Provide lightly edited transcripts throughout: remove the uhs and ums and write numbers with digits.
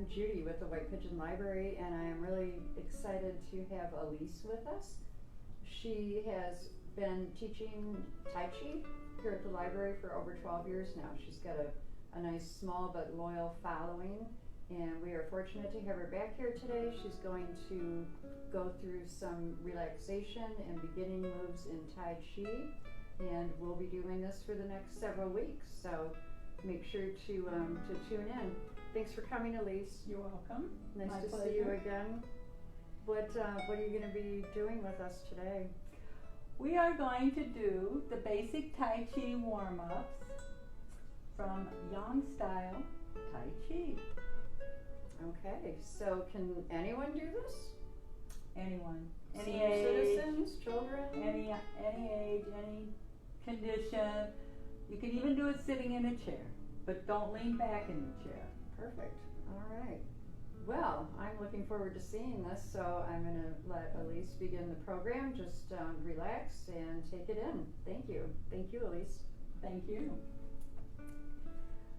I'm Judy with the White Pigeon Library, and I am really excited to have Alyse with us. She has been teaching Tai Chi here at the library for over 12 years now. She's got a nice, small but loyal following, and we are fortunate to have her back here today. She's going to go through some relaxation and beginning moves in Tai Chi, and we'll be doing this for the next several weeks, so make sure to tune in. Thanks for coming, Alyse. You're welcome. Nice My to pleasure. see you again. What are you going to be doing with us today? We are going to do the basic Tai Chi warm-ups from Yang style Tai Chi. Okay, so can anyone do this? Anyone, any Senior age, citizens, children? any age, any condition. You can even do it sitting in a chair, but don't lean back in the chair. Perfect. All right. Well, I'm looking forward to seeing this, so I'm going to let Alyse begin the program. Just relax and take it in. Thank you. Thank you, Alyse. Thank you.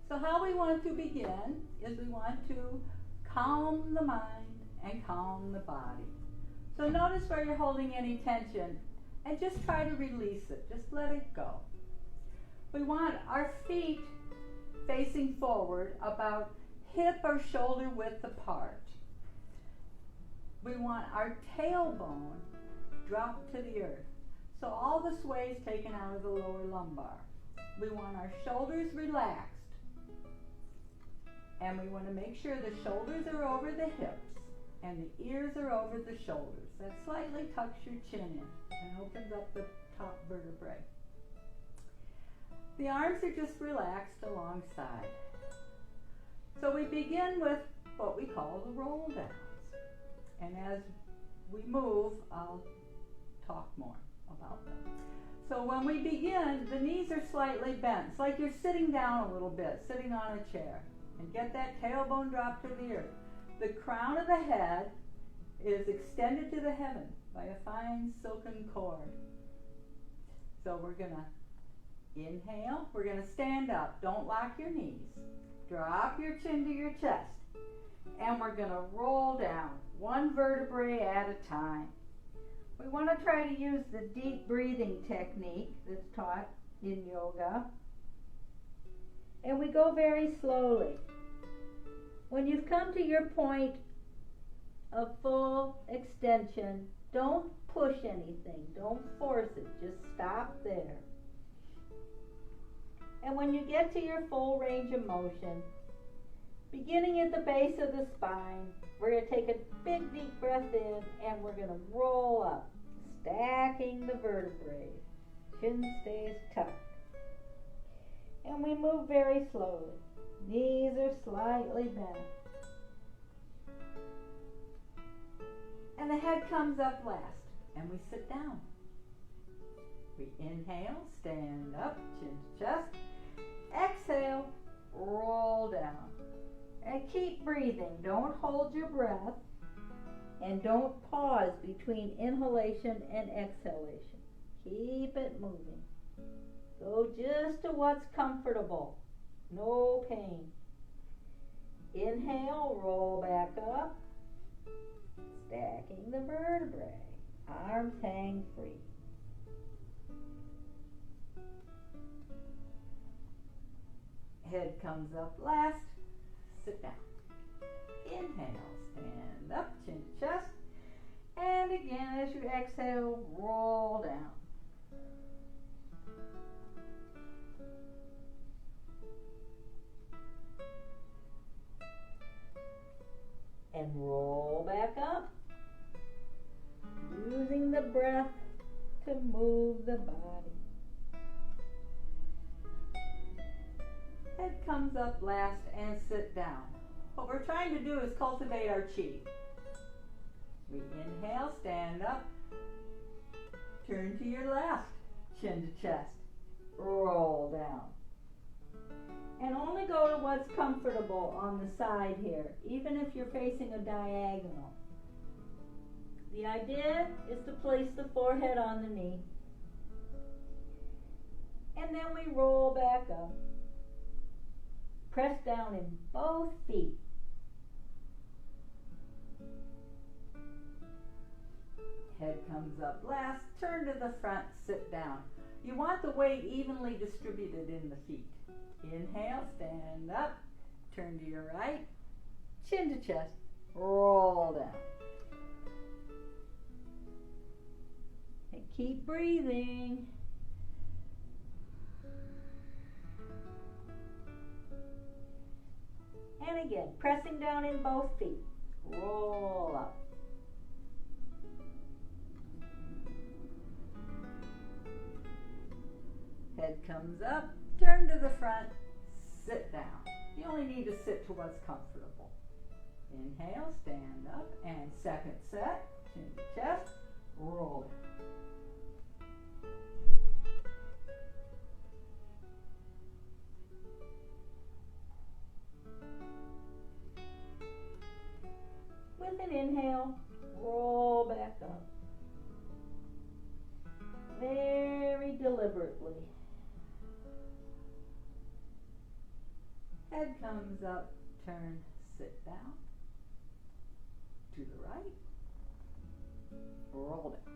So how we want to begin is we want to calm the mind and calm the body. So notice where you're holding any tension and just try to release it. Just let it go. We want our feet facing forward about hip or shoulder width apart. We want our tailbone dropped to the earth. So all the sway is taken out of the lower lumbar. We want our shoulders relaxed. And we want to make sure the shoulders are over the hips and the ears are over the shoulders. That slightly tucks your chin in and opens up the top vertebrae. The arms are just relaxed alongside. So we begin with what we call the roll downs. And as we move, I'll talk more about them. So when we begin, the knees are slightly bent. It's like you're sitting down a little bit, sitting on a chair. And get that tailbone dropped to the earth. The crown of the head is extended to the heaven by a fine silken cord. So we're going to inhale. We're going to stand up. Don't lock your knees. Drop your chin to your chest. And we're going to roll down, one vertebrae at a time. We want to try to use the deep breathing technique that's taught in yoga. And we go very slowly. When you've come to your point of full extension, don't push anything. Don't force it. Just stop there. And when you get to your full range of motion, beginning at the base of the spine, we're going to take a big deep breath in and we're going to roll up, stacking the vertebrae. Chin stays tucked. And we move very slowly. Knees are slightly bent. And the head comes up last. And we sit down. We inhale, stand up, chin to chest. Exhale, roll down. And keep breathing. Don't hold your breath. And don't pause between inhalation and exhalation. Keep it moving. Go just to what's comfortable. No pain. Inhale, roll back up. Stacking the vertebrae. Arms hang free. Head comes up last. Sit down. Inhale, stand up, chin to chest. And again, as you exhale, roll down. And roll back up, using the breath to move the body. Head comes up last and sit down. What we're trying to do is cultivate our chi. We inhale, stand up, turn to your left, chin to chest, roll down. And only go to what's comfortable on the side here, even if you're facing a diagonal. The idea is to place the forehead on the knee. And then we roll back up. Press down in both feet. Head comes up last, turn to the front, sit down. You want the weight evenly distributed in the feet. Inhale, stand up, turn to your right, chin to chest, roll down. And keep breathing. And again, pressing down in both feet. Roll up. Head comes up, turn to the front, sit down. You only need to sit to what's comfortable. Inhale, stand up, and second set, chin to chest, roll down. With an inhale, roll back up. Very deliberately. Head comes up, turn, sit down. To the right, roll down.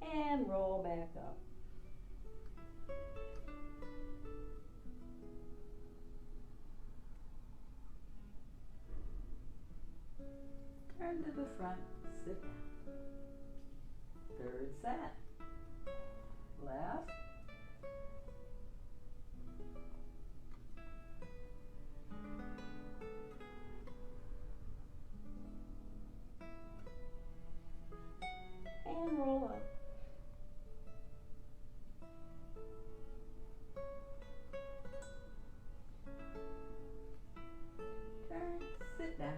And roll back up. Turn to the front, sit down. Third set. Left. And roll up. Turn, sit down.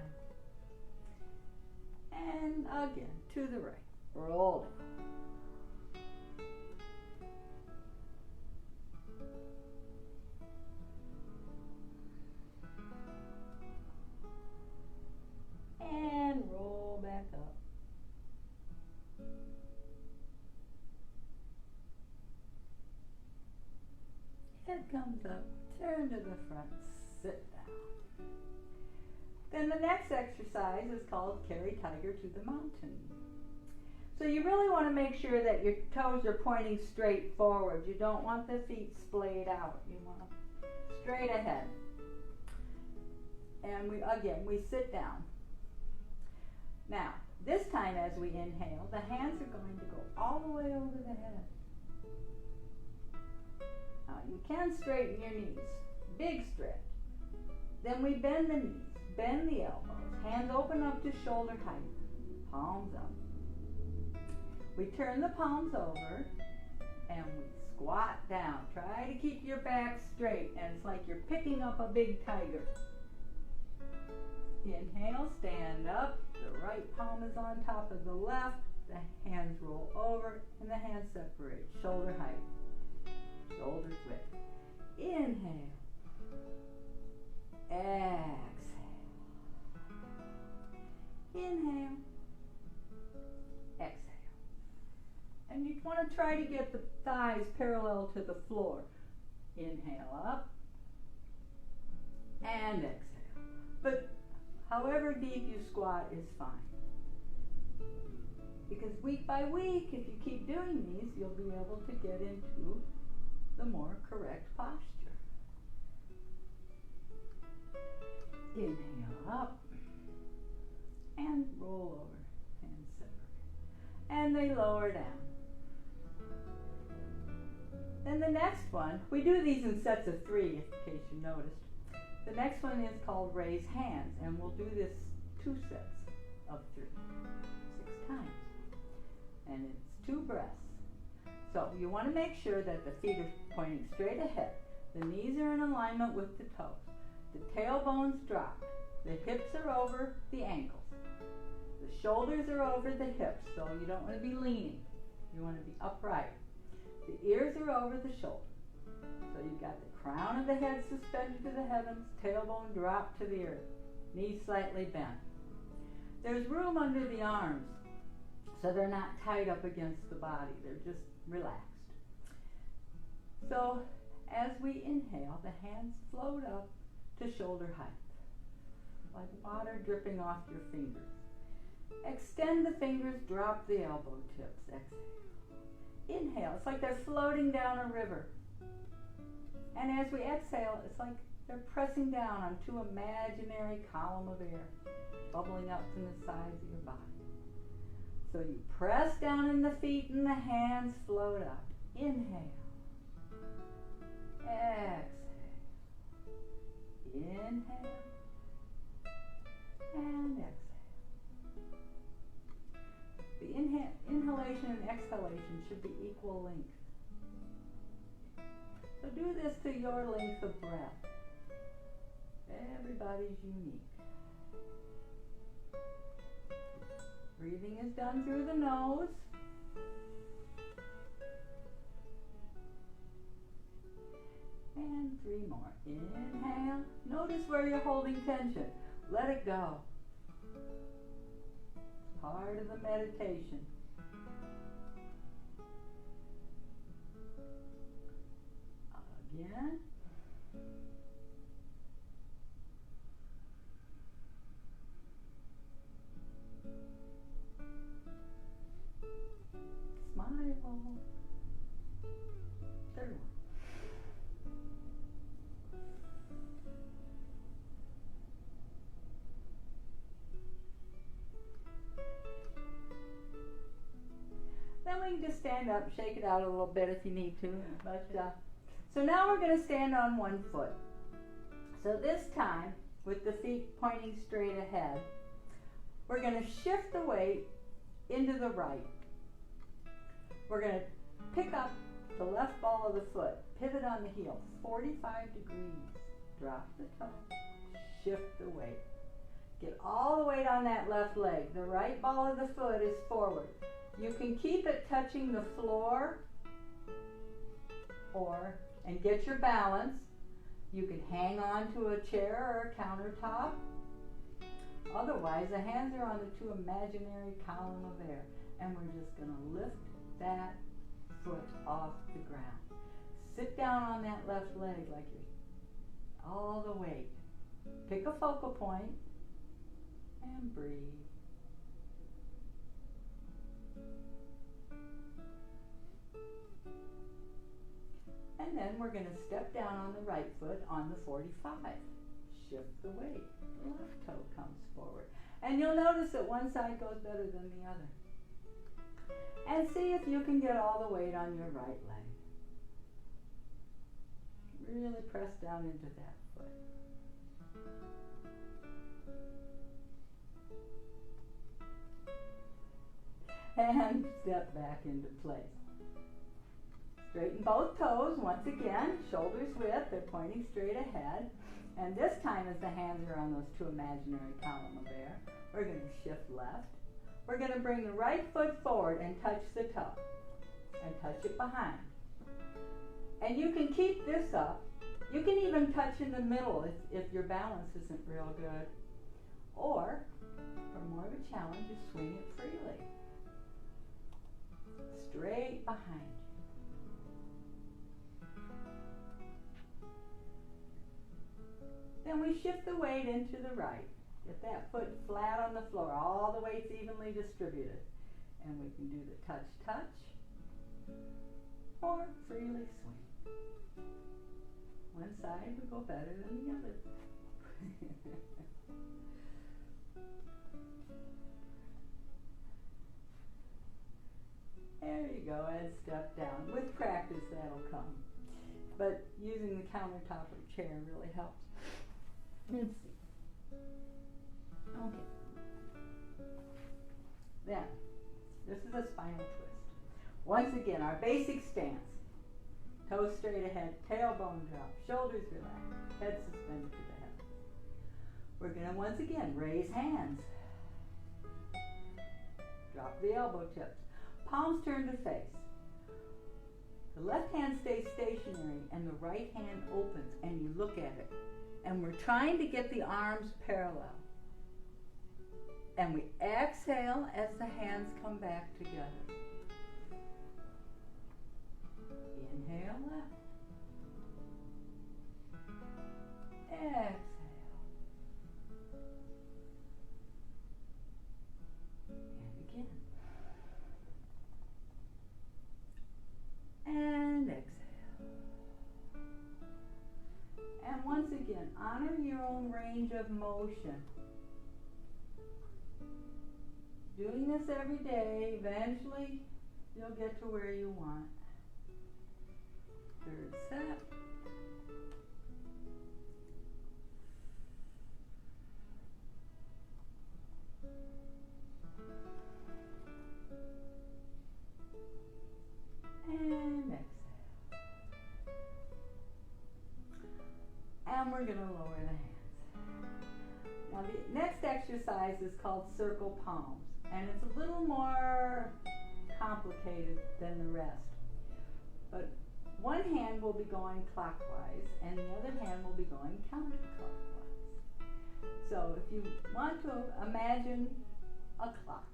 And again, to the right. Roll down. And roll back up. Head comes up, turn to the front, sit down. Then the next exercise is called Carry Tiger to the Mountain. So you really want to make sure that your toes are pointing straight forward. You don't want the feet splayed out. You want them straight ahead. And we sit down. Now, this time as we inhale, the hands are going to go all the way over the head. Now, you can straighten your knees. Big stretch. Then we bend the knees. Bend the elbows, hands open up to shoulder height, palms up. We turn the palms over and we squat down. Try to keep your back straight, and it's like you're picking up a big tiger. Inhale, stand up, the right palm is on top of the left, the hands roll over and the hands separate, shoulder height, shoulders width. Inhale, exhale. Inhale, exhale. And you want to try to get the thighs parallel to the floor. Inhale up and exhale. But however deep you squat is fine. Because week by week, if you keep doing these, you'll be able to get into the more correct posture. Inhale up. And roll over, hands separate. And they lower down. Then the next one, we do these in sets of 3 in case you noticed. The next one is called raise hands, and we'll do this 2 sets of 3, 6 times. And it's 2 breaths. So you want to make sure that the feet are pointing straight ahead. The knees are in alignment with the toes. The tailbone's dropped. The hips are over the ankles. The shoulders are over the hips, so you don't want to be leaning. You want to be upright. The ears are over the shoulder. So you've got the crown of the head suspended to the heavens, tailbone dropped to the earth, knees slightly bent. There's room under the arms, so they're not tied up against the body. They're just relaxed. So as we inhale, the hands float up to shoulder height, like water dripping off your fingers. Extend the fingers, drop the elbow tips, exhale. Inhale, it's like they're floating down a river. And as we exhale, it's like they're pressing down on two imaginary column of air, bubbling up from the sides of your body. So you press down in the feet and the hands float up. Inhale. Exhale. Inhale. And exhale. The inhalation and exhalation should be equal length. So do this to your length of breath. Everybody's unique. Breathing is done through the nose. And 3 more. Inhale. Notice where you're holding tension. Let it go. It's part of the meditation. Again. Smile. Third one. Then we can just stand up, shake it out a little bit if you need to. So now we're going to stand on one foot. So this time, with the feet pointing straight ahead, we're going to shift the weight into the right. We're going to pick up the left ball of the foot, pivot on the heel, 45 degrees. Drop the toe, shift the weight. Get all the weight on that left leg. The right ball of the foot is forward. You can keep it touching the floor and get your balance. You can hang on to a chair or a countertop. Otherwise, the hands are on the two imaginary column of air. And we're just going to lift that foot off the ground. Sit down on that left leg like you're all the weight. Pick a focal point and breathe. And then we're going to step down on the right foot on the 45. Shift the weight. The left toe comes forward. And you'll notice that one side goes better than the other. And see if you can get all the weight on your right leg. Really press down into that foot. And step back into place. Straighten both toes once again, shoulders width, they're pointing straight ahead. And this time as the hands are on those two imaginary column of air, we're going to shift left. We're going to bring the right foot forward and touch the toe. And touch it behind. And you can keep this up. You can even touch in the middle if your balance isn't real good. Or, for more of a challenge, you swing it freely. Straight behind you. Then we shift the weight into the right. Get that foot flat on the floor. All the weight's evenly distributed. And we can do the touch, touch, or freely swing. One side will go better than the other. There you go, and step down. With practice, that'll come. But using the countertop or chair really helps. Let's see. Okay. Then, this is a spinal twist. Once again, our basic stance. Toes straight ahead, tailbone drop, shoulders relaxed, head suspended to the heavens. We're going to once again raise hands. Drop the elbow tips. Palms turn to face. The left hand stays stationary and the right hand opens and you look at it. And we're trying to get the arms parallel. And we exhale as the hands come back together. Inhale left. once again, honor your own range of motion. Doing this every day, eventually you'll get to where you want. Third set. And exhale. And we're going to lower the hands. Now the next exercise is called circle palms. And it's a little more complicated than the rest. But one hand will be going clockwise and the other hand will be going counterclockwise. So if you want to imagine a clock,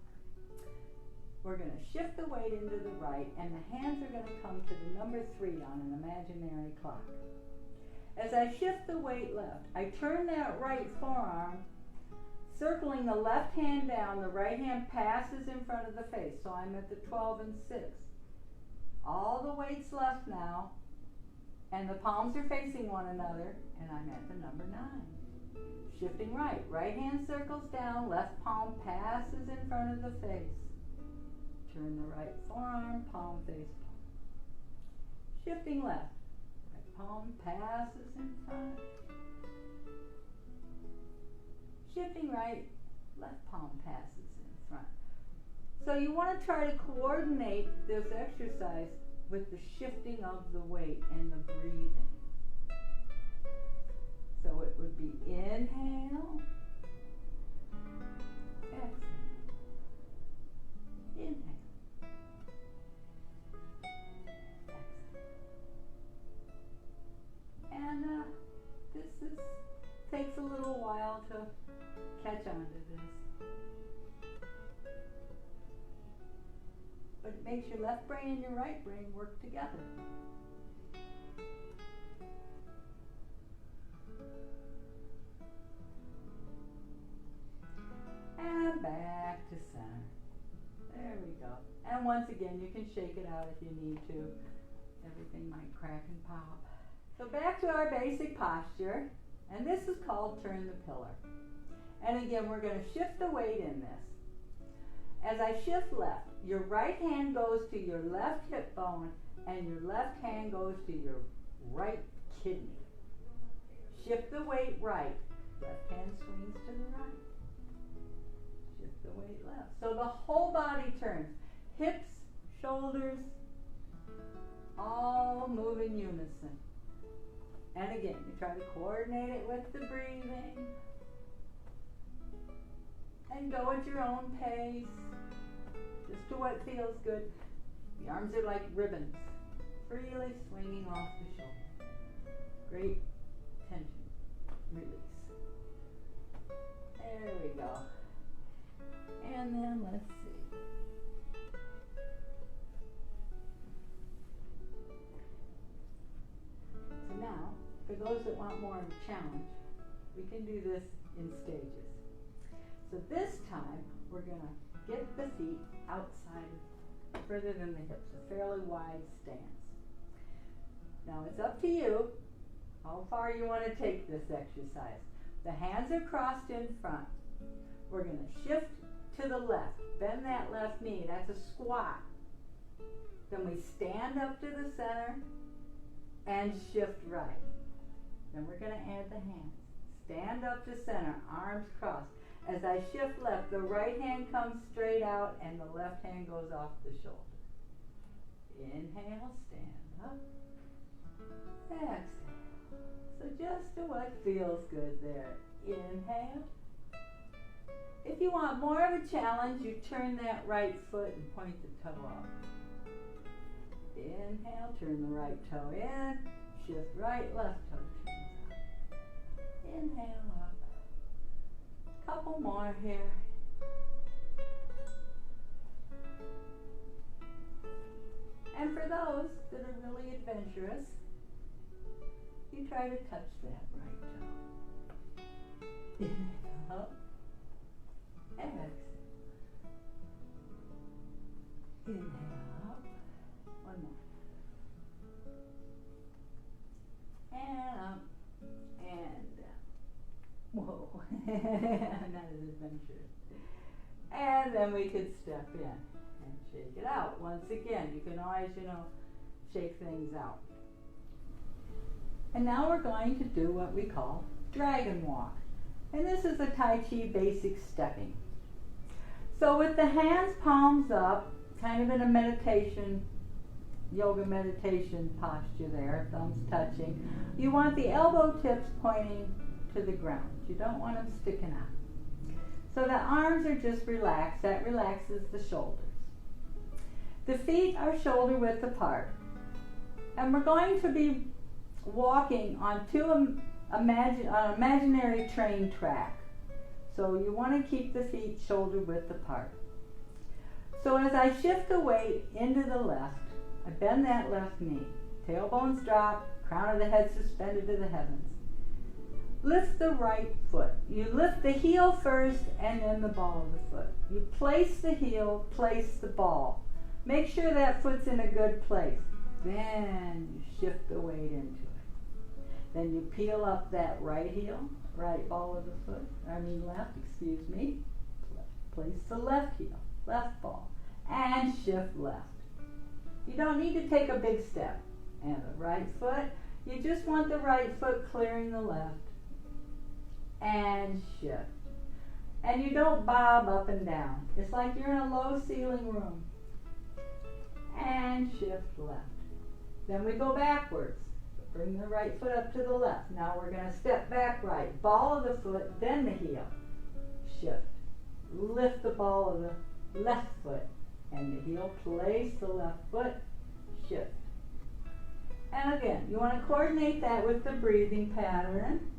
we're going to shift the weight into the right and the hands are going to come to the number 3 on an imaginary clock. As I shift the weight left, I turn that right forearm, circling the left hand down, the right hand passes in front of the face, so I'm at the 12 and 6. All the weight's left now, and the palms are facing one another, and I'm at the number 9. Shifting right, right hand circles down, left palm passes in front of the face. Turn the right forearm, palm face palm. Shifting left, right palm passes in front. Shifting right, left palm passes in front. So you want to try to coordinate this exercise with the shifting of the weight and the breathing. So it would be inhale, exhale, inhale, exhale. And this takes a little while to catch on to this. But it makes your left brain and your right brain work together. And back to center. There we go. And once again, you can shake it out if you need to. Everything might crack and pop. So back to our basic posture. And this is called turn the pillar. And again, we're going to shift the weight in this. As I shift left, your right hand goes to your left hip bone and your left hand goes to your right kidney. Shift the weight right. Left hand swings to the right. Shift the weight left. So the whole body turns. Hips, shoulders, all move in unison. And again, you try to coordinate it with the breathing. And go at your own pace, just to what feels good. The arms are like ribbons, freely swinging off the shoulder. Great tension, release. There we go. And then let's see. So now, for those that want more of a challenge, we can do this in stages. So this time, we're going to get the feet outside, further than the hips, a fairly wide stance. Now it's up to you how far you want to take this exercise. The hands are crossed in front. We're going to shift to the left. Bend that left knee. That's a squat. Then we stand up to the center and shift right. Then we're going to add the hands. Stand up to center, arms crossed. As I shift left, the right hand comes straight out and the left hand goes off the shoulder. Inhale, stand up. Exhale. So just to what feels good there. Inhale. If you want more of a challenge, you turn that right foot and point the toe up. Inhale, turn the right toe in. Shift right, left toe turns up. Inhale up. Couple more here. And for those that are really adventurous, you try to touch that right toe. Inhale up. Exhale. Inhale up. One more. And up. And Whoa, not as adventurous. And then we could step in and shake it out. Once again, you can always, shake things out. And now we're going to do what we call dragon walk. And this is a Tai Chi basic stepping. So with the hands palms up, kind of in a meditation, yoga meditation posture there, thumbs touching, you want the elbow tips pointing to the ground. You don't want them sticking out. So the arms are just relaxed. That relaxes the shoulders. The feet are shoulder width apart. And we're going to be walking on an imaginary train track. So you want to keep the feet shoulder width apart. So as I shift the weight into the left, I bend that left knee. Tailbones drop, crown of the head suspended to the heavens. Lift the right foot. You lift the heel first and then the ball of the foot. You place the heel, place the ball. Make sure that foot's in a good place. Then you shift the weight into it. Then you peel up that right heel, right ball of the foot, Place the left heel, left ball, and shift left. You don't need to take a big step. And the right foot, you just want the right foot clearing the left. And shift. And you don't bob up and down. It's like you're in a low ceiling room. And shift left. Then we go backwards. Bring the right foot up to the left. Now we're going to step back right. Ball of the foot, then the heel. Shift. Lift the ball of the left foot and the heel. Place the left foot. Shift. And again, you want to coordinate that with the breathing pattern.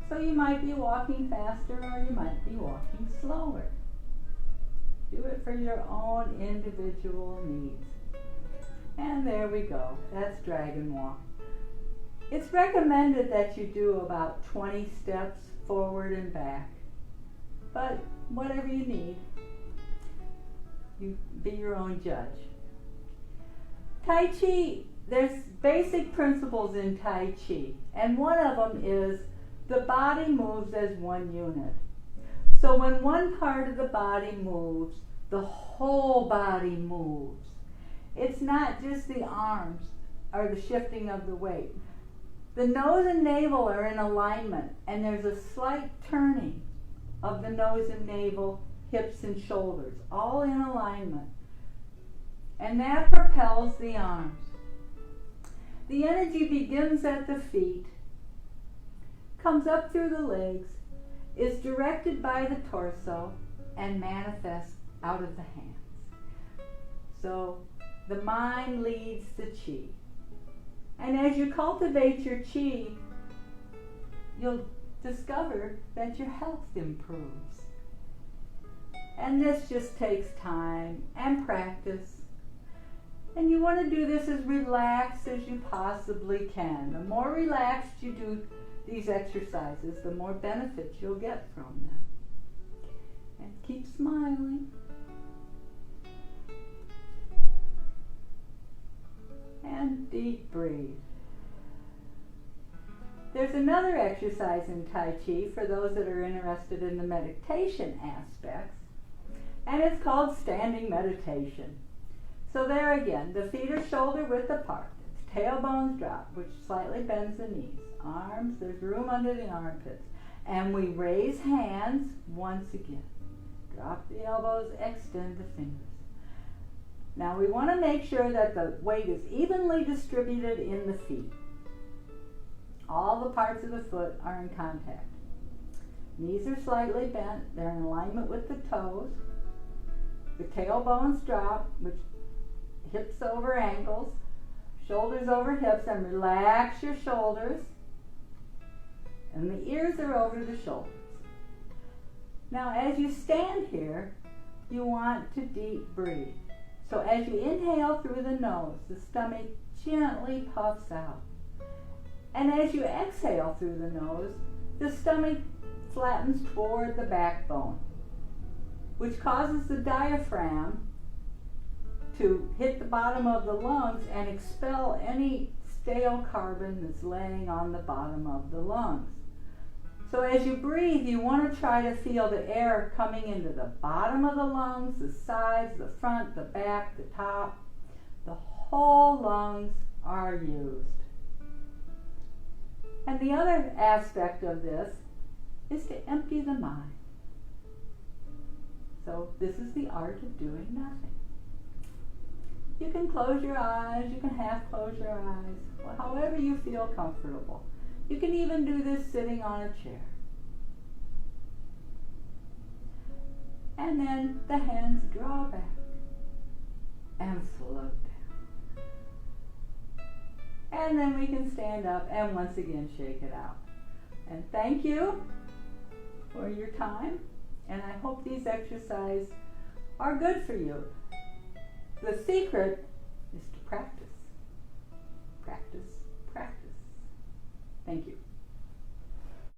So you might be walking faster or you might be walking slower. Do it for your own individual needs. And there we go. That's dragon walk. It's recommended that you do about 20 steps forward and back. But whatever you need, you be your own judge. Tai Chi, there's basic principles in Tai Chi. And one of them is the body moves as one unit. So when one part of the body moves, the whole body moves. It's not just the arms or the shifting of the weight. The nose and navel are in alignment, and there's a slight turning of the nose and navel, hips and shoulders, all in alignment. And that propels the arms. The energy begins at the feet, comes up through the legs, is directed by the torso, and manifests out of the hands. So the mind leads the chi. And as you cultivate your chi, you'll discover that your health improves. And this just takes time and practice. And you want to do this as relaxed as you possibly can. The more relaxed you do these exercises, the more benefits you'll get from them. And keep smiling. And deep breathe. There's another exercise in Tai Chi for those that are interested in the meditation aspects, and it's called standing meditation. So there again, the feet are shoulder width apart. It's tailbones drop, which slightly bends the knees. Arms, there's room under the armpits. And we raise hands once again. Drop the elbows, extend the fingers. Now we want to make sure that the weight is evenly distributed in the feet. All the parts of the foot are in contact. Knees are slightly bent. They're in alignment with the toes. The tailbones drop, which hips over ankles, shoulders over hips, and relax your shoulders. And the ears are over the shoulders. Now as you stand here, you want to deep breathe. So as you inhale through the nose, the stomach gently puffs out. And as you exhale through the nose, the stomach flattens toward the backbone, which causes the diaphragm to hit the bottom of the lungs and expel any stale carbon that's laying on the bottom of the lungs. So as you breathe, you want to try to feel the air coming into the bottom of the lungs, the sides, the front, the back, the top. The whole lungs are used. And the other aspect of this is to empty the mind. So this is the art of doing nothing. You can close your eyes, you can half close your eyes, however you feel comfortable. You can even do this sitting on a chair. And then the hands draw back and float down. And then we can stand up and once again shake it out. And thank you for your time. And I hope these exercises are good for you. The secret is to practice. Practice, practice. Thank you.